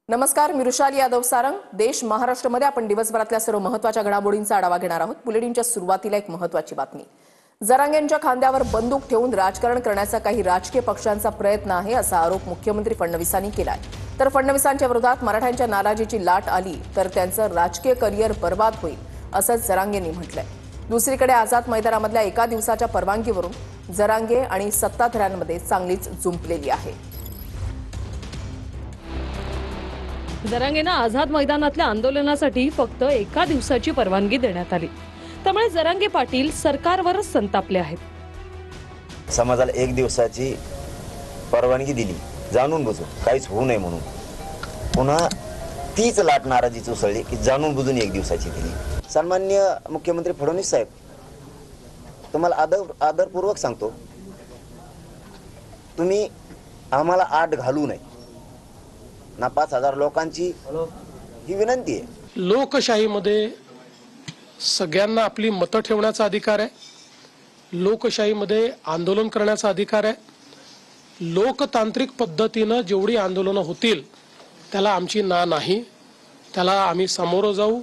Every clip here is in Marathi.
नमस्कार, मी रुशाली यादव सारंग। देश महाराष्ट्रामध्ये आपण दिवसभरातल्या सर्व महत्त्वाच्या घडामोडींचा आढावा घेणार आहोत। बुलेटिनच्या सुरुवातीला एक महत्त्वाची बातमी। जरांगेंच्या खांद्यावर बंदूक ठेवून राजकारण करण्याचा काही राजकीय पक्षांचा प्रयत्न आहे असा आरोप मुख्यमंत्री फडणवीसांनी केलाय। तर फडणवीसांच्या विरोधात मराठ्यांच्या नाराजीची लाट आली तर त्यांचं राजकीय करिअर बर्बाद होईल असं जरांगेंनी म्हटलंय। दुसरीकडे आझाद मैदानामधल्या एका दिवसाच्या परवानगीवरून जरांगे आणि सत्ताधाऱ्यांमध्ये चांगलीच जुंपलेली आहे। जरांगेंना आझाद मैदानातल्या आंदोलनासाठी फक्त एका दिवसाची परवानगी देण्यात आली। त्यामुळे जरांगे पाटील सरकारवरच संतापले आहेत। समाजाला एक दिवसाची परवानगी दिली जाणून बुजून, काहीच होऊ नये म्हणून। पुन्हा तीच लाट नाराजीची उसळली की जाणून बुजून एक दिवसाची दिली। सन्माननीय मुख्यमंत्री फडणवीस साहेब, तुम्हाला आदरपूर्वक सांगतो, तुम्ही आम्हाला आड घालू नये ना 5000 लोकांची ही विनंती आहे। लोकशाहीमध्ये सगळ्यांना आपली मतं ठेवण्याचा अधिकार आहे। लोकशाहीमध्ये आंदोलन करण्याचा अधिकार आहे। लोकतांत्रिक पद्धतीने जेवढी आंदोलनं होतील त्याला आमची ना नाही, त्याला आम्ही सामोरं जाऊ,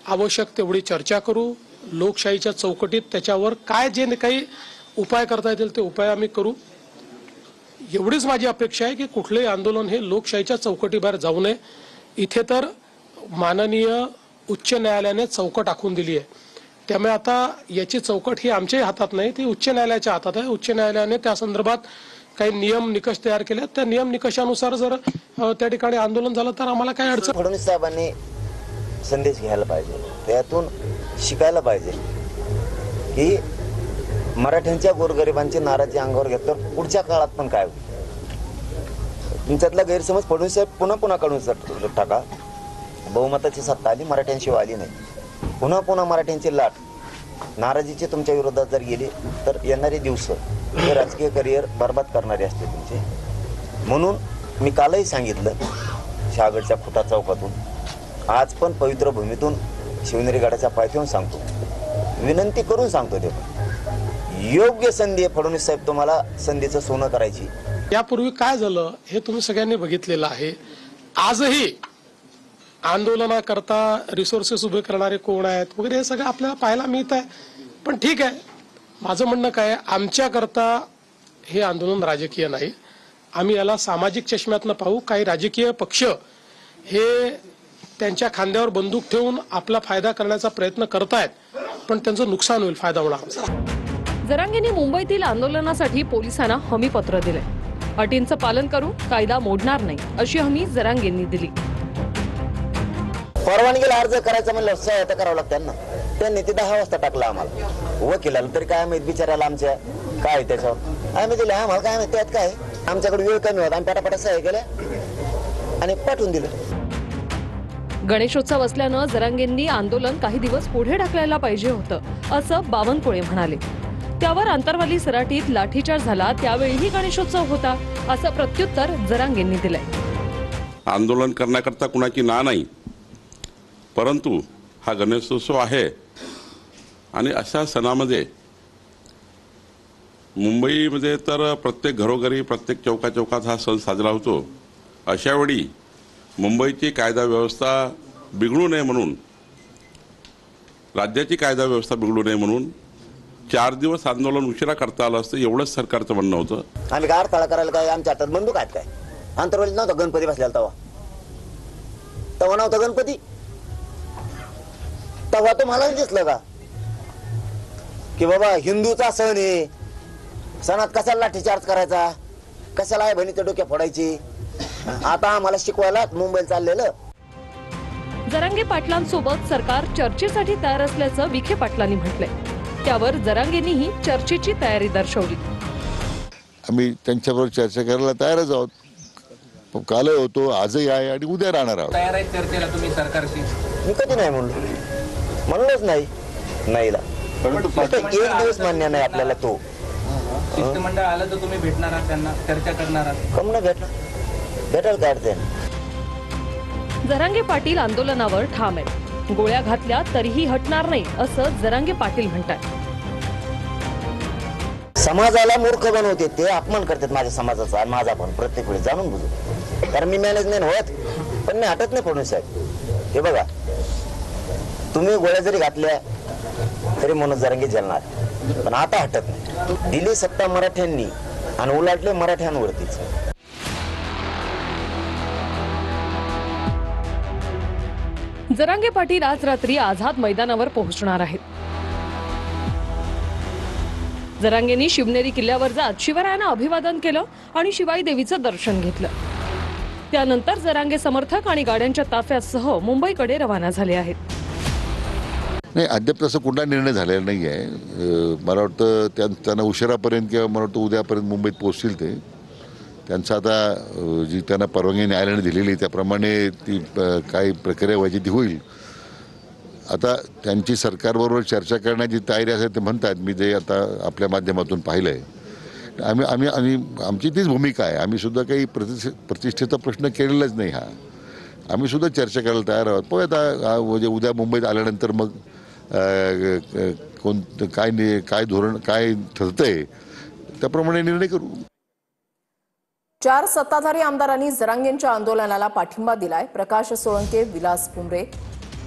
आवश्यक तेवढी चर्चा करू। लोकशाहीच्या चौकटीत त्याच्यावर काय जे काही उपाय करता येतील ते उपाय आम्ही करू। एवढीच माझी अपेक्षा आहे की कुठलेही आंदोलन हे लोकशाहीच्या चौकटीबाहेर जाऊ नये। इथे तर माननीय उच्च न्यायालयाने चौकट आखून दिली आहे, त्यामुळे आता याची चौकट ही आमच्याही हातात नाही, ती उच्च न्यायालयाच्या हातात आहे। उच्च न्यायालयाने त्या संदर्भात काही नियम निकष तयार केले, त्या नियम निकषानुसार जर त्या ठिकाणी आंदोलन झालं तर आम्हाला काही अडचण। फडणवीस साहेबांनी संदेश घ्यायला पाहिजे, त्यातून शिकायला पाहिजे की मराठ्यांच्या गोरगरिबांची नाराजी अंगावर घेतल्यावर पुढच्या काळात पण काय होईल। तुमच्यातला गैरसमज फडणवीस साहेब पुन्हा काढून टाका। बहुमताची सत्ता आली, मराठ्यांशिवाय आली नाही। पुन्हा मराठ्यांची लाट नाराजीची तुमच्या विरोधात जर गेली तर येणारे दिवस हे राजकीय करिअर बर्बाद करणारे असते तुमचे। म्हणून मी कालही सांगितलं, शहागडच्या खुटा चौकातून, आज पण पवित्र भूमीतून शिवनेरी गडाच्या पायथ्याहून सांगतो, विनंती करून सांगतो, ते योग्य संधी आहे फडणवीस साहेब, तुम्हाला संधीचं सोनं करायची। यापूर्वी काय झालं हे तुम्ही सगळ्यांनी बघितलेलं आहे। आजही आंदोलनाकरता रिसोर्सेस उभे करणारे कोण आहेत वगैरे हे सगळं आपल्याला पाहायला मिळत आहे। पण ठीक आहे, माझं म्हणणं काय, आमच्याकरता हे आंदोलन राजकीय नाही, आम्ही याला सामाजिक चष्म्यातनं पाहू। काही राजकीय पक्ष हे त्यांच्या खांद्यावर बंदूक ठेवून आपला फायदा करण्याचा प्रयत्न करतायत, पण त्यांचं नुकसान होईल, फायदा होणार। जरांगेंनी मुंबईतील आंदोलनासाठी पोलिसांना हमीपत्र दिले। अटींचं पालन करू, कायदा मोडणार नाही अशी हमी जरांगेंनी दिली। परवानगीला अर्ज करायचा म्हणलं सहायता करावं लागतं ना, त्यांनी ते 10 वाजता टाकलं आम्हाला। वकिलाला तरी काय माहित बिचारायला आमच्या काय त्याच्यावर, आम्ही दिले, आम्हाला काय माहित त्यात काय, आमच्याकडे वेळ कमी होता, आम्ही पटापटा सह्या केल्या आणि पाठवून दिलं। गणेशोत्सव असल्यानं जरांगेंनी आंदोलन काही दिवस पुढे ढकलायला पाहिजे होतं असं बावनकुळे म्हणाले। त्यावर आंतरवाली सराटीत लाठीचार्ज झाला, त्यावेळीही गणेशोत्सव होता असं प्रत्युत्तर जरांगेंनी दिलंय। आंदोलन करण्याकरता कुणाची ना नाही, परंतु हा गणेशोत्सव आहे आणि अशा सणामध्ये मुंबईमध्ये तर प्रत्येक घरोघरी, प्रत्येक चौकाचौकात हा सण साजरा होतो। अशा वेळी मुंबईची कायदा व्यवस्था बिघडू नये म्हणून, राज्याची कायदा व्यवस्था बिघडू नये म्हणून 4 दिवस आंदोलन उशिरा करता आलं असतं, एवढंच सरकारचं म्हणणं होतं। आम्ही काय अडथळा करायला, काय आमच्या हातात बंदूक आहेत काय? आंतरवालीत नव्हता गणपती बसलेला, तवा नव्हता गणपती, तेव्हा तुम्हाला दिसलं का की बाबा हिंदूचा सण आहे, सणात कशाला लाठीचार्ज करायचा, कशाला आहे बहिणीच्या डोक्या फोडायची? आता आम्हाला शिकवायला मुंबईला चाललेलं। जरांगे पाटलांसोबत सरकार चर्चेसाठी तयार असल्याचं विखे पाटलांनी म्हटलंय। त्यावर जरांगेंनीही चर्चेची तयारी दर्शवली। आम्ही त्यांच्याबरोबर चर्चा करायला तयारच आहोत, कालही होतो, आजही आहे आणि उद्या राहणार आहोत। तयार आहे चर्चेला तुम्ही सरकारशी? मी कधी नाही म्हणलोच नाही, नाहीला एक दिवस मान्य नाही आपल्याला। तो शिष्टमंडळ आलं तर तुम्ही भेटणार आहात, त्यांना चर्चा करणार आहात? कम न भेटेल काय अडचण? जरांगे पाटील आंदोलनावर ठाम आहेत। गोळ्या घातल्या तरीही हटणार नाही असं जरांगे पाटील म्हणतात। समाजाला मूर्ख बनवते ते, अपमान करतात माझ्या समाजाचा आणि माझा पण प्रत्येक वेळी जाणून बुजून। कारण मी मॅनेजमेंट होत पण नाही हटत नाही फडणवीस साहेब. हे बघा, तुम्ही गोळ्या जरी घातल्या तरी मनोज जरांगे जलणार, पण आता हटत नाही. दिली सत्ता मराठ्यांनी आणि उलाटले मराठ्यांवरतीच. जरांगे पाटील आज रात्री आझाद मैदानावर पोहोचणार आहेत. जरांगेंनी शिवनेरी किल्ल्यावर जात शिवरायांना अभिवादन केलं आणि शिवाई देवीचं दर्शन घेतलं. त्यानंतर जरांगे समर्थक आणि गाड्यांच्या ताफ्यासह मुंबईकडे रवाना झाले आहेत. नाही, अद्याप तसं कुठला निर्णय झालेला नाही आहे. मला वाटतं त्यांना उशिरापर्यंत किंवा मला वाटतं उद्यापर्यंत मुंबईत पोहोचतील ते. त्यांचं आता जी त्यांना परवानगी न्यायालयाने दिलेली त्याप्रमाणे ती काही प्रक्रिया व्हायची ती होईल. आता त्यांची सरकारबरोबर चर्चा करण्याची तयारी असेल ते म्हणतात. मी जे आता आपल्या माध्यमातून पाहिलं आहे, आम्ही आमची तीच भूमिका आहे. आम्ही सुद्धा काही प्रतिष्ठेचा प्रश्न केलेलाच नाही. आम्ही सुद्धा चर्चा करायला तयार आहोत. पण आता म्हणजे उद्या मुंबईत आल्यानंतर मग काय धोरण काय ठरतंय त्याप्रमाणे निर्णय करू. 4 सत्ताधारी आमदारांनी जरांगेंच्या आंदोलनाला पाठिंबा दिलाय. प्रकाश सोळंके, विलास भुमरे,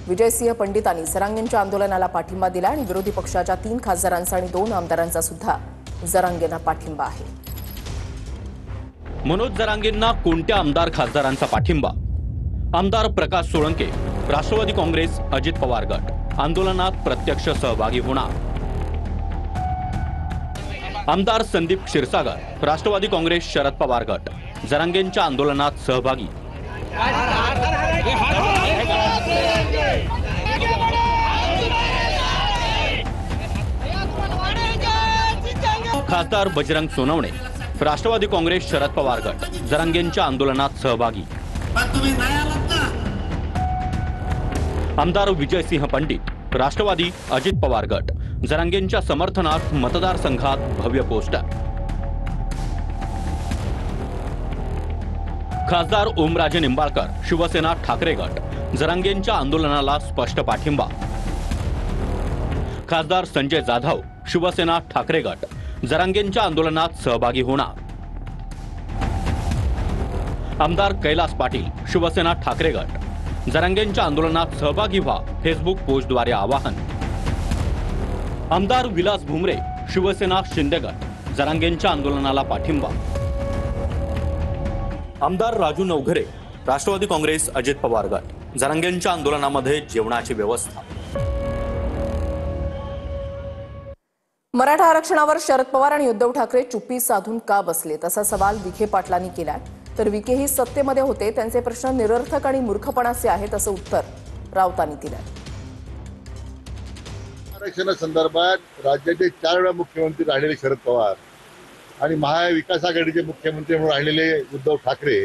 विजयसिंह पंडितांनी जरांगेंच्या आंदोलनाला पाठिंबा दिला आणि विरोधी पक्षाच्या 3 खासदारांचा आणि 2 आमदारांचा सुद्धा जरांगेंना पाठिंबा आहे. मनोज जरांगेंना कोणत्या आमदार खासदारांचा पाठिंबा? आमदार प्रकाश सोळंके, राष्ट्रवादी काँग्रेस, अजित पवार गट आंदोलनात प्रत्यक्ष सहभागी होणार. आमदार संदीप क्षीरसागर, राष्ट्रवादी काँग्रेस, शरद पवार गट जरांगेंच्या आंदोलनात सहभागी. खासदार बजरंग सोनवणे, राष्ट्रवादी काँग्रेस, शरद पवार गट जरांगेंच्या आंदोलनात सहभागी. आमदार विजयसिंह पंडित, राष्ट्रवादी, अजित पवार गट जरांगेंच्या समर्थनार्थ मतदारसंघात भव्य पोस्टर. खासदार ओमराजे निंबाळकर, शिवसेना, ठाकरे गट जरांगेंच्या आंदोलनाला स्पष्ट पाठिंबा. खासदार संजय जाधव, शिवसेना, ठाकरे गट जरांगेंच्या आंदोलनात सहभागी होणार. आमदार कैलास पाटील, शिवसेना, ठाकरे गट जरांगेंच्या आंदोलनात सहभागी व्हा, फेसबुक पोस्टद्वारे आवाहन. आमदार विलास भुमरे, शिवसेना, शिंदे गट जरांगेंच्या आंदोलनाला पाठिंबा. आमदार राजू नवघरे, राष्ट्रवादी काँग्रेस, अजित पवार गट जरांगेंच्या आंदोलनामध्ये जेवणाची व्यवस्था. मराठा आरक्षणावर शरद पवार आणि उद्धव ठाकरे चुप्पी साधून का बसले, तसा सवाल विखे पाटलांनी केलाय. तर विखेही सत्तेमध्ये होते, त्यांचे प्रश्न निरर्थक आणि मूर्खपणाचे आहेत असं उत्तर राऊतांनी दिलंय. आरक्षणासंदर्भात राज्याचे 4 वेळा मुख्यमंत्री राहिलेले शरद पवार आणि महाविकास आघाडीचे मुख्यमंत्री म्हणून राहिलेले उद्धव ठाकरे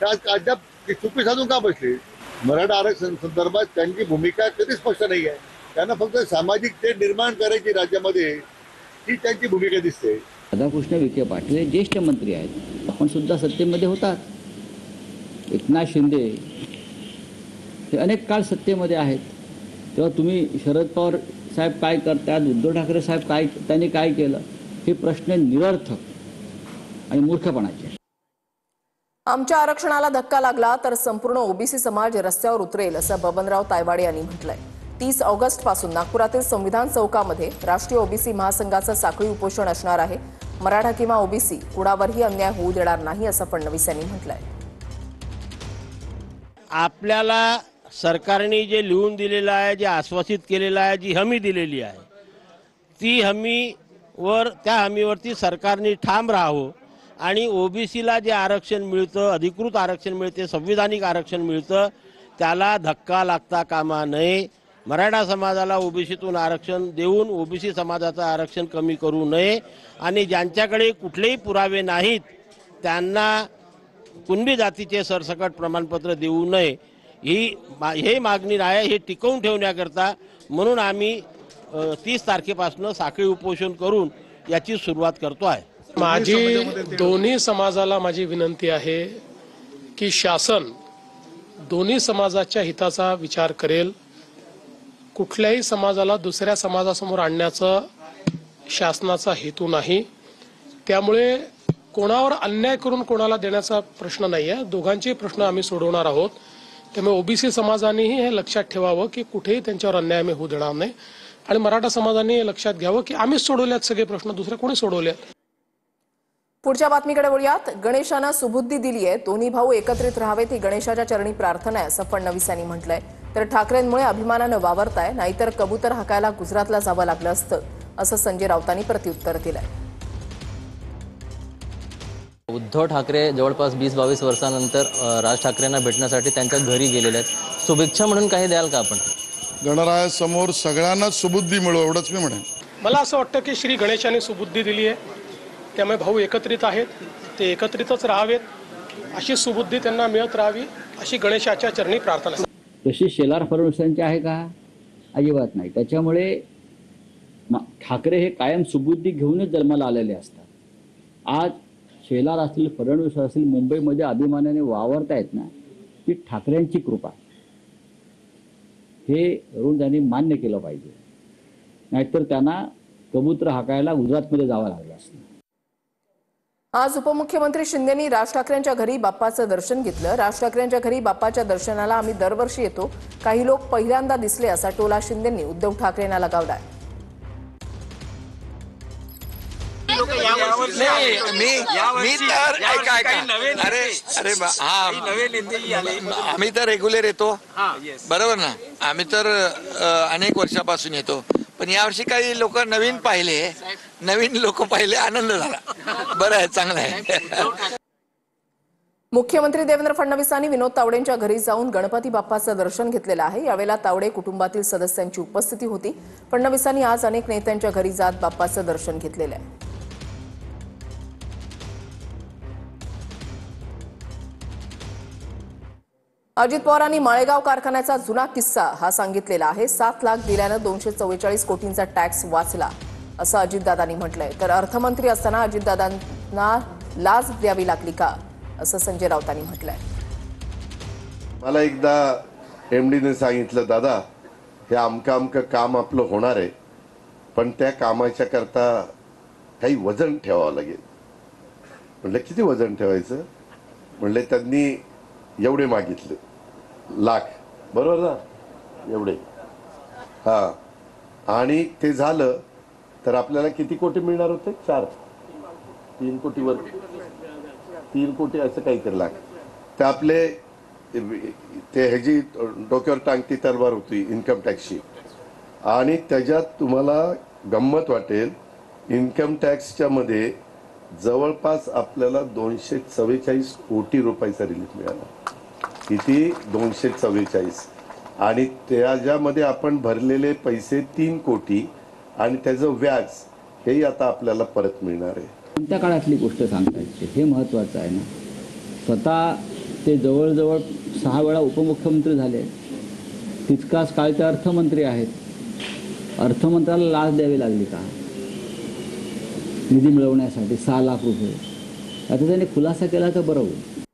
त्या अद्याप चुप्पी साधून का बसले? मराठा आरक्षण संदर्भात त्यांची भूमिका कधी स्पष्ट नाही आहे. त्यांना फक्त सामाजिक तेढ निर्माण करायची राज्यामध्ये ही त्यांची भूमिका दिसते. राधाकृष्ण विखे पाटील हे ज्येष्ठ मंत्री आहेत. आपण सुद्धा सत्तेमध्ये होतात. एकनाथ शिंदे हे अनेक काळ सत्तेमध्ये आहेत. तेव्हा तुम्ही शरद पवार साहेब काय करतात, उद्धव ठाकरे साहेब त्यांनी काय केलं, हे प्रश्न निरर्थक आणि मूर्खपणाचे. आमच्या आरक्षणाला धक्का लागला तर संपूर्ण ओबीसी समाज रस्त्यावर उतरेल असं बबनराव तायवाडे यांनी म्हटलंय. 30 ऑगस्ट पासून नागपुरातील संविधान चौकामध्ये राष्ट्रीय ओबीसी महासंघाचं साखळी उपोषण असणार आहे. मराठा किंवा ओबीसी कुणावरही अन्याय होऊ देणार नाही असं फडणवीस यांनी म्हटलंय. आपल्याला सरकारने जे लिहून दिलेलं आहे, जे आश्वासित केलेलं आहे, जी हमी दिलेली आहे, ती हमीवर त्या हमीवरती सरकारने ठाम राहावं आणि ओबीसीला जे आरक्षण मिळतं, अधिकृत आरक्षण मिळते, संविधानिक आरक्षण मिळतं, त्याला धक्का लागता कामा नये. मराठा समाजाला ओबीसीतून आरक्षण देऊन ओबीसी समाजाचं आरक्षण कमी करू नये आणि ज्यांच्याकडे कुठलेही पुरावे नाहीत त्यांना कुणबी जातीचे सरसकट प्रमाणपत्र देऊ नये ही मागणी आहे. हे टिकवून ठेवण्याकरता म्हणून आम्ही 30 तारखेपासून साखळी उपोषण करून याची सुरुवात करतो आहे. माझी दोन्ही समाजाला माझी विनंती आहे की शासन दोन्ही समाजाच्या हिताचा विचार करेल. कुठल्याही समाजाला दुसऱ्या समाजासमोर आणण्याचा शासनाचा हेतू नाही. त्यामुळे कोणावर अन्याय करून कोणाला देण्याचा प्रश्न नाही आहे. दोघांचे प्रश्न आम्ही सोडवणार आहोत. त्यामुळे ओबीसी समाजानेही हे लक्षात ठेवावं की कुठेही त्यांच्यावर अन्याय आम्ही होऊ देणार नाही, आणि मराठा समाजाने हे लक्षात घ्यावं की आम्हीच सोडवल्यात सगळे प्रश्न, दुसरे कोणी सोडवलेत. पुढच्या बातमीकडे वळूयात. गणेशानं सुबुद्धी दिली आहे, दोन्ही भाऊ एकत्रित राहावेत ही गणेशाच्या चरणी प्रार्थना आहे असं फडणवीसांनी म्हटलंय. तर ठाकरेंमुळे अभिमानानं वावरताय, नाहीतर कबूतर हाकायला गुजरातला जावं लागलं असतं असं संजय राऊतांनी प्रत्युत्तर दिलंय. उद्धव ठाकरे जवळपास 20-22 वर्षानंतर राज ठाकरेंना भेटण्यासाठी त्यांच्या घरी गेलेले आहेत. शुभेच्छा म्हणून काही द्याल का आपण? गणरायासमोर सगळ्यांनाच सुबुद्धी मिळो एवढंच मी म्हणेन. मला असं वाटतं की श्री गणेशाने सुबुद्धी दिली आहे, त्यामुळे भाऊ एकत्रित आहेत, ते एकत्रितच राहावेत, अशी सुबुद्धी त्यांना मिळत राहावी अशी गणेशाच्या चरणी प्रार्थना. तशी शेलार फडणवीसांची आहे का? अजिबात नाही. त्याच्यामुळे ठाकरे हे कायम सुबुद्धी घेऊनच जन्माला आलेले असतात. आज शेलार असतील, फडणवीस असतील, मुंबईमध्ये अभिमानाने वावरतायत ना, ती ठाकरेंची कृपा. हे वरून त्यांनी मान्य केलं पाहिजे, नाहीतर त्यांना कबूतर हाकायला गुजरातमध्ये जावं लागलं असतं. आज उपमुख्यमंत्री शिंदेंनी राज ठाकरेंच्या घरी बाप्पाचं दर्शन घेतलं. राज ठाकरेंच्या घरी बाप्पाच्या दर्शनाला आम्ही दरवर्षी येतो, काही लोक पहिल्यांदा दिसले असा टोला शिंदेंनी उद्धव ठाकरेंना लगावलाय. आम्ही तर रेग्युलर येतो, बरोबर ना. आम्ही तर अनेक वर्षापासून येतो, पण यावर्षी काही लोक नवीन पाहिले, आनंद झाला. बरं आहे, चांगलं आहे. मुख्यमंत्री देवेंद्र फडणवीसांनी विनोद तावडेंच्या घरी जाऊन गणपती बाप्पाचं दर्शन घेतलेलं आहे. यावेळेला तावडे कुटुंबातील सदस्यांची उपस्थिती होती. फडणवीसांनी आज अनेक नेत्यांच्या घरी जात बाप्पाचं दर्शन घेतलेलं आहे. अजित पवारांनी माळेगाव कारखान्याचा जुना किस्सा हा सांगितलेला आहे. 7 लाख दिल्यानं 244 कोटींचा टॅक्स वाचला असं अजितदादांनी म्हटलंय. तर अर्थमंत्री असताना अजितदादांना लाच द्यावी लागली का असं संजय राऊतांनी म्हटलंय. मला एकदा एमडीने सांगितलं, दादा हे अमकं काम आपलं होणार आहे, पण त्या कामाच्या करता काही वजन ठेवावं लागेल. म्हणलं किती वजन ठेवायचं? म्हणले त्यांनी एवढे मागितले, लाख, बरोबर ना, एवढे. हा, आणि ते झालं तर आपल्याला किती कोटी मिळणार होते? 3 कोटीवर 3 कोटी असं काहीतरी लाख. ते आपले ते ह्याची डोक्यावर टांगती तलवार होती इन्कम टॅक्सची. आणि त्याच्यात तुम्हाला गंमत वाटेल, इन्कम टॅक्सच्या मध्ये जवळपास आपल्याला 244 कोटी रुपयाचा रिलीफ मिळाला. किती? 244. आणि त्याच्यामध्ये आपण भरलेले पैसे 3 कोटी आणि त्याचं व्याज हेही आता आपल्याला परत मिळणार आहे. कोणत्या काळातली गोष्ट सांगतायत हे महत्त्वाचं आहे ना. स्वतः ते जवळजवळ 6 वेळा उपमुख्यमंत्री झाले, तितकाच काळ ते अर्थमंत्री आहेत. अर्थमंत्र्याला लाच द्यावी लागली का निधी मिळवण्यासाठी 6 लाख रुपये? आता त्यांनी खुलासा केला तर बरं होईल.